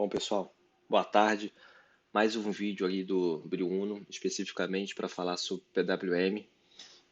Bom, pessoal, boa tarde. Mais um vídeo aí do Briuno, especificamente para falar sobre PWM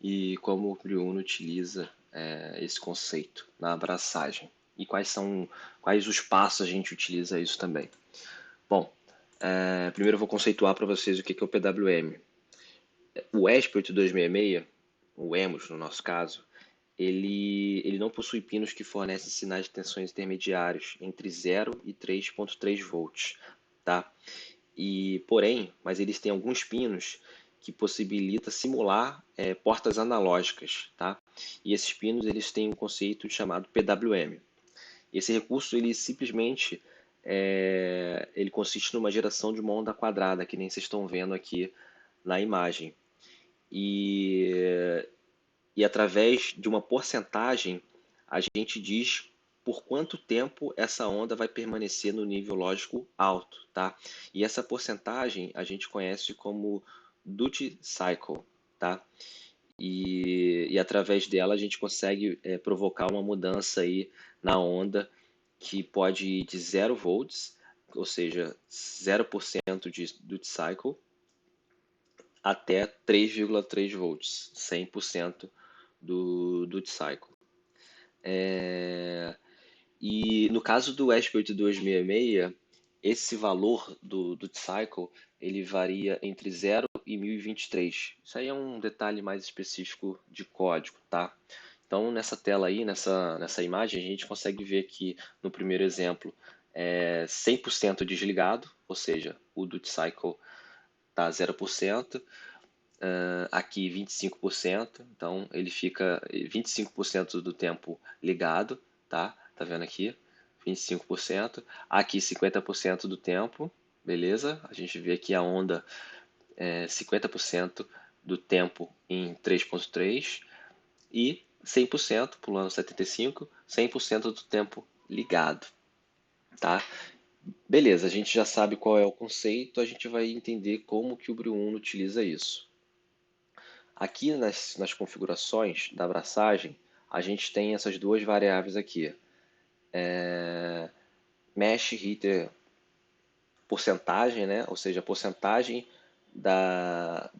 e como o Briuno utiliza esse conceito na abraçagem e quais os passos a gente utiliza isso também. Bom, primeiro eu vou conceituar para vocês o que é o PWM. O ESP 8266, o EMOS no nosso caso, ele não possui pinos que fornecem sinais de tensões intermediários entre 0 e 3.3 volts, tá? Mas eles têm alguns pinos que possibilita simular portas analógicas, tá? E esses pinos eles têm um conceito chamado PWM. Esse recurso ele simplesmente ele consiste numa geração de uma onda quadrada, que nem vocês estão vendo aqui na imagem. E, e através de uma porcentagem a gente diz por quanto tempo essa onda vai permanecer no nível lógico alto, tá? E essa porcentagem a gente conhece como duty cycle, tá? E através dela a gente consegue provocar uma mudança aí na onda que pode ir de 0 volts, ou seja, 0% de duty cycle, até 3,3 volts, 100% do duty cycle. E no caso do ESP 8266, esse valor do duty cycle ele varia entre 0 e 1023. Isso aí é um detalhe mais específico de código, tá? Então nessa tela aí, nessa imagem, a gente consegue ver que no primeiro exemplo é 100% desligado, ou seja, o duty cycle está 0%. Aqui 25%, então ele fica 25% do tempo ligado, tá? Tá vendo aqui? 25%, aqui 50% do tempo, beleza? A gente vê aqui a onda 50% do tempo em 3.3 e 100%, pulando 75, 100% do tempo ligado, tá? Beleza, a gente já sabe qual é o conceito, a gente vai entender como que o Brio utiliza isso. Aqui nas configurações da abraçagem, a gente tem essas duas variáveis aqui. Mesh Heater porcentagem, né? Ou seja, a porcentagem da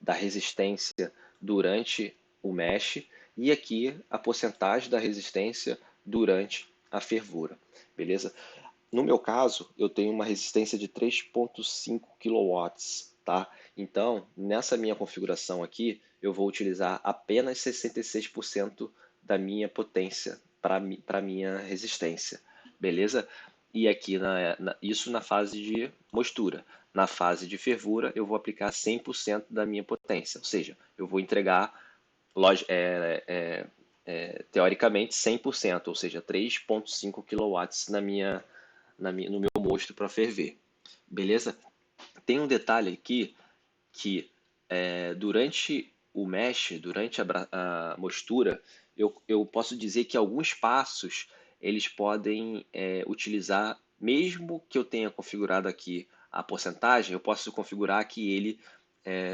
resistência durante o mesh e aqui a porcentagem da resistência durante a fervura, beleza? No meu caso, eu tenho uma resistência de 3.5 kW, tá? Então, nessa minha configuração aqui, eu vou utilizar apenas 66% da minha potência para minha resistência, beleza? E aqui, isso na fase de mostura. Na fase de fervura, eu vou aplicar 100% da minha potência, ou seja, eu vou entregar, teoricamente, 100%, ou seja, 3.5 kW no meu mosto para ferver. Beleza? Tem um detalhe aqui que durante o mesh, durante a mostura, eu posso dizer que alguns passos eles podem utilizar, mesmo que eu tenha configurado aqui a porcentagem, eu posso configurar que ele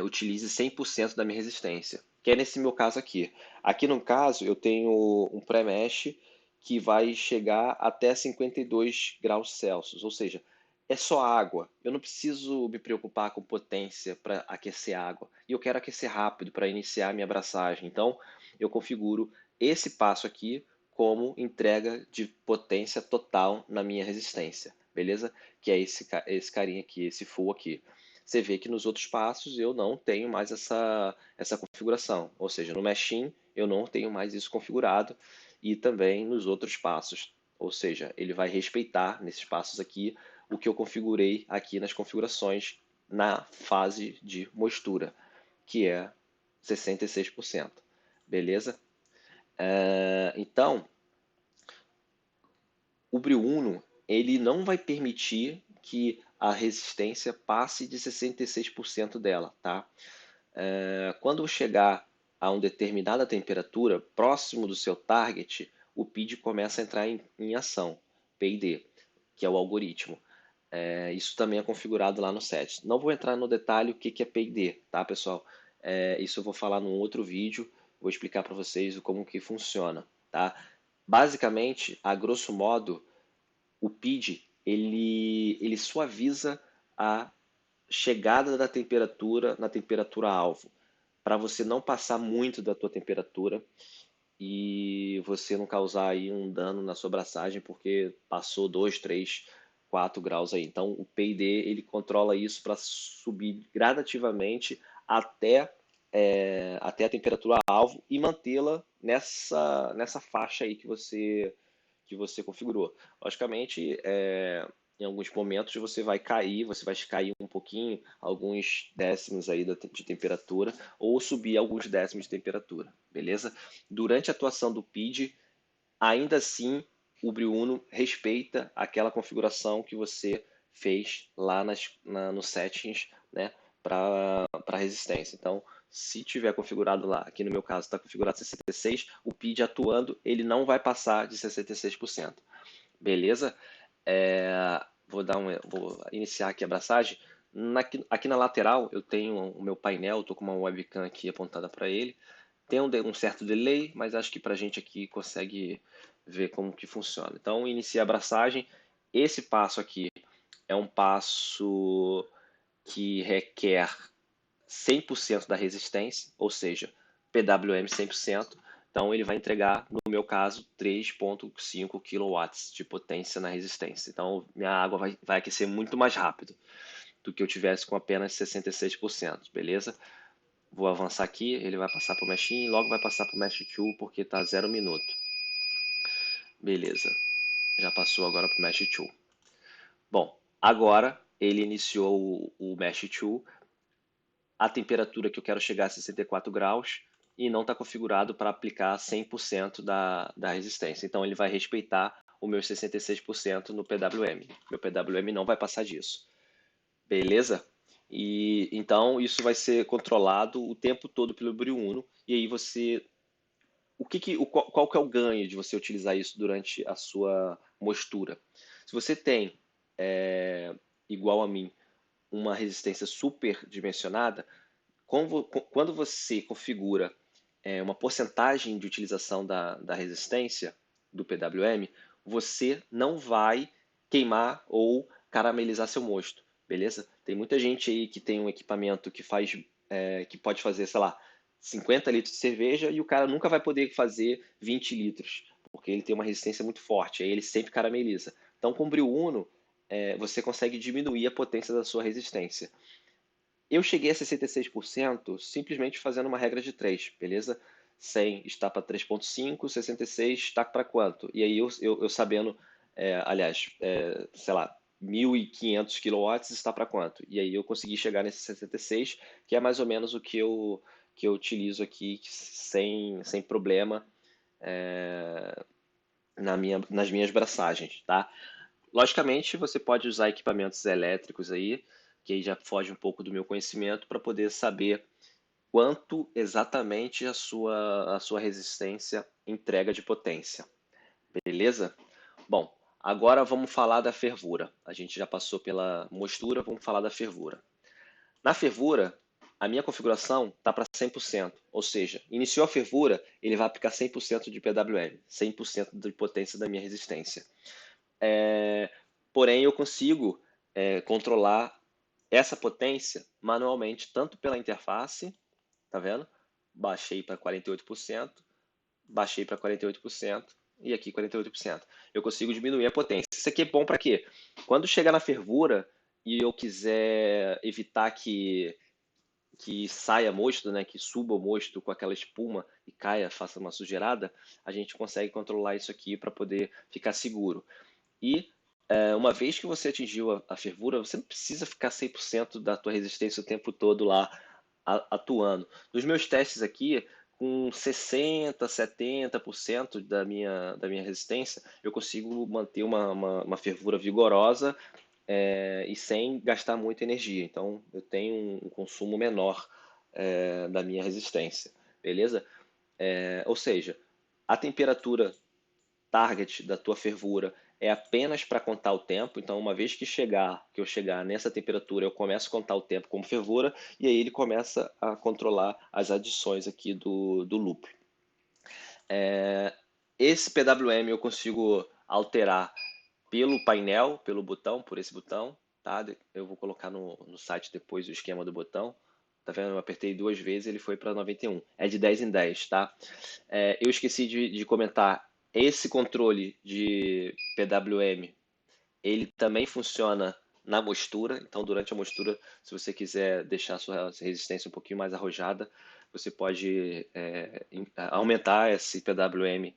utilize 100% da minha resistência, que é nesse meu caso aqui. Aqui no caso eu tenho um pré-mesh que vai chegar até 52 graus Celsius, ou seja, é só água. Eu não preciso me preocupar com potência para aquecer água. E eu quero aquecer rápido para iniciar minha abraçagem. Então, eu configuro esse passo aqui como entrega de potência total na minha resistência. Beleza? Que é esse carinha aqui, esse full aqui. Você vê que nos outros passos eu não tenho mais essa configuração. Ou seja, no Meshing eu não tenho mais isso configurado. E também nos outros passos. Ou seja, ele vai respeitar nesses passos aqui o que eu configurei aqui nas configurações na fase de mostura, que é 66%. Beleza? Então, o Briuno ele não vai permitir que a resistência passe de 66% dela, tá? Quando chegar a uma determinada temperatura próximo do seu target, o PID começa a entrar em ação, PID, que é o algoritmo. Isso também é configurado lá no set. Não vou entrar no detalhe o que é PID, tá, pessoal? Isso eu vou falar num outro vídeo, vou explicar para vocês como que funciona, tá? Basicamente, a grosso modo, o PID ele suaviza a chegada da temperatura na temperatura alvo, para você não passar muito da tua temperatura e você não causar aí um dano na sua abraçagem porque passou 2, 3, 4 graus aí. Então o PID ele controla isso para subir gradativamente até, até a temperatura alvo e mantê-la nessa faixa aí que você configurou. Logicamente, em alguns momentos você vai cair um pouquinho, alguns décimos aí de temperatura, ou subir alguns décimos de temperatura, beleza? Durante a atuação do PID, ainda assim, o Briuno respeita aquela configuração que você fez lá no settings, né, para resistência. Então, se tiver configurado lá, aqui no meu caso está configurado 66, o PID atuando, ele não vai passar de 66%. Beleza? Vou iniciar aqui a abraçagem. Aqui na lateral eu tenho o meu painel, estou com uma webcam aqui apontada para ele. Tem um certo delay, mas acho que para a gente aqui consegue ver como que funciona. Então, inicia a abraçagem. Esse passo aqui é um passo que requer 100% da resistência, ou seja, PWM 100%. Então ele vai entregar, no meu caso, 3,5 kW de potência na resistência. Então minha água vai aquecer muito mais rápido do que eu tivesse com apenas 66%, beleza? Vou avançar aqui, ele vai passar para o Mesh In, logo vai passar para o Mesh 2 porque está 0 minuto. Beleza, já passou agora para o Mesh 2. Bom, agora ele iniciou o Mesh 2, a temperatura que eu quero chegar a 64 graus e não está configurado para aplicar 100% da resistência. Então ele vai respeitar o meu 66% no PWM. Meu PWM não vai passar disso. Beleza? E então isso vai ser controlado o tempo todo pelo Briuno. E aí você, qual que é o ganho de você utilizar isso durante a sua mostura? Se você tem, igual a mim, uma resistência super dimensionada, quando você configura uma porcentagem de utilização da resistência do PWM, você não vai queimar ou caramelizar seu mosto, beleza? Tem muita gente aí que tem um equipamento que pode fazer, sei lá, 50 litros de cerveja e o cara nunca vai poder fazer 20 litros, porque ele tem uma resistência muito forte, aí ele sempre carameliza. Então, com o Bril Uno, você consegue diminuir a potência da sua resistência. Eu cheguei a 66% simplesmente fazendo uma regra de 3, beleza? 100 está para 3,5, 66 está para quanto? E aí eu sabendo, aliás, sei lá, 1.500 kW está para quanto? E aí eu consegui chegar nesse 66, que é mais ou menos o que eu utilizo aqui sem problema nas minhas braçagens, tá? Logicamente, você pode usar equipamentos elétricos aí, que aí já foge um pouco do meu conhecimento, para poder saber quanto exatamente a sua resistência entrega de potência. Beleza? Bom, agora vamos falar da fervura. A gente já passou pela mostura, vamos falar da fervura. Na fervura, a minha configuração está para 100%, ou seja, iniciou a fervura, ele vai aplicar 100% de PWM, 100% de potência da minha resistência. Porém, eu consigo controlar essa potência manualmente, tanto pela interface, tá vendo? Baixei para 48%, baixei para 48% e aqui 48%. Eu consigo diminuir a potência. Isso aqui é bom para quê? Quando chegar na fervura e eu quiser evitar que saia mosto, né, que suba o mosto com aquela espuma e caia, faça uma sujeirada, a gente consegue controlar isso aqui para poder ficar seguro. E uma vez que você atingiu a fervura, você não precisa ficar 100% da tua resistência o tempo todo lá atuando. Nos meus testes aqui, com 60, 70% da minha resistência, eu consigo manter uma fervura vigorosa e sem gastar muita energia. Então, eu tenho um consumo menor da minha resistência, beleza? Ou seja, a temperatura target da tua fervura é apenas para contar o tempo. Então, uma vez que eu chegar nessa temperatura, eu começo a contar o tempo como fervura e aí ele começa a controlar as adições aqui do loop. Esse PWM eu consigo alterar pelo painel, pelo botão, por esse botão, tá? Eu vou colocar no site depois o esquema do botão. Tá vendo? Eu apertei 2 vezes, ele foi para 91. É de 10 em 10, tá? Eu esqueci de comentar. Esse controle de PWM, ele também funciona na mostura. Então, durante a mostura, se você quiser deixar a sua resistência um pouquinho mais arrojada, você pode aumentar esse PWM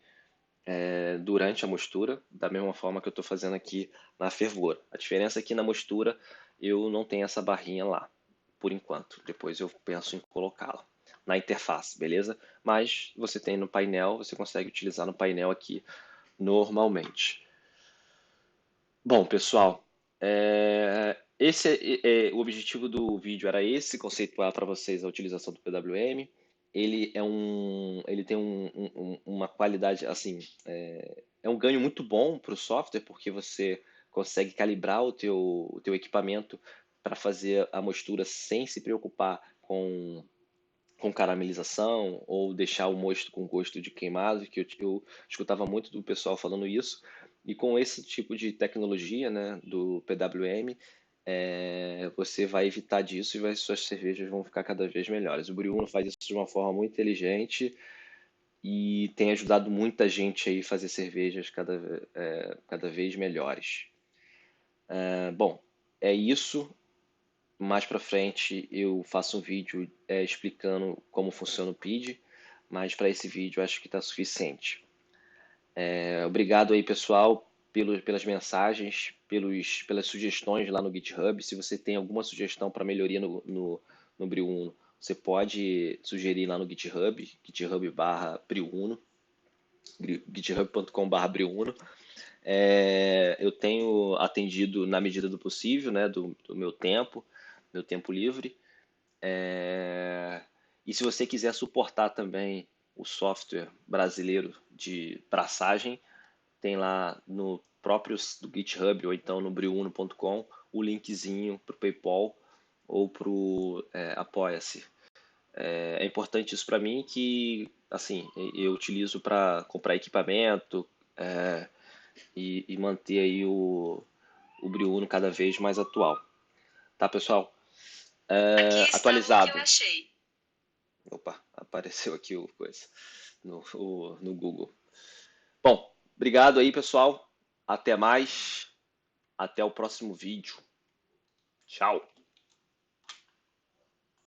durante a mostura, da mesma forma que eu estou fazendo aqui na fervura. A diferença é que na mostura eu não tenho essa barrinha lá, por enquanto. Depois eu penso em colocá-la na interface, beleza? Mas você tem no painel, você consegue utilizar no painel aqui normalmente. Bom, pessoal, o objetivo do vídeo era esse, conceituar para vocês a utilização do PWM. Ele tem uma qualidade, assim, é um ganho muito bom para o software, porque você consegue calibrar o teu equipamento para fazer a mostura sem se preocupar com caramelização ou deixar o mosto com gosto de queimado, que eu escutava muito do pessoal falando isso. E com esse tipo de tecnologia, né, do PWM, você vai evitar disso e suas cervejas vão ficar cada vez melhores. O Briuno faz isso de uma forma muito inteligente e tem ajudado muita gente aí a fazer cervejas cada vez melhores. Bom, é isso. Mais para frente eu faço um vídeo explicando como funciona o PID, mas para esse vídeo acho que está suficiente. Obrigado aí, pessoal, pelas mensagens, pelas sugestões lá no GitHub. Se você tem alguma sugestão para melhoria no Briuno, você pode sugerir lá no GitHub, github/briuno, github.com/briuno. Eu tenho atendido na medida do possível, né, do meu tempo livre. E se você quiser suportar também o software brasileiro de braçagem, tem lá no próprio do GitHub ou então no briuno.com o linkzinho para o PayPal ou para o Apoia-se. É importante isso para mim que assim eu utilizo para comprar equipamento e manter aí o Briuno cada vez mais atual. Tá, pessoal? Aqui está Atualizado. o que eu achei. Opa, apareceu aqui o coisa no Google. Bom, obrigado aí, pessoal. Até mais. Até o próximo vídeo. Tchau.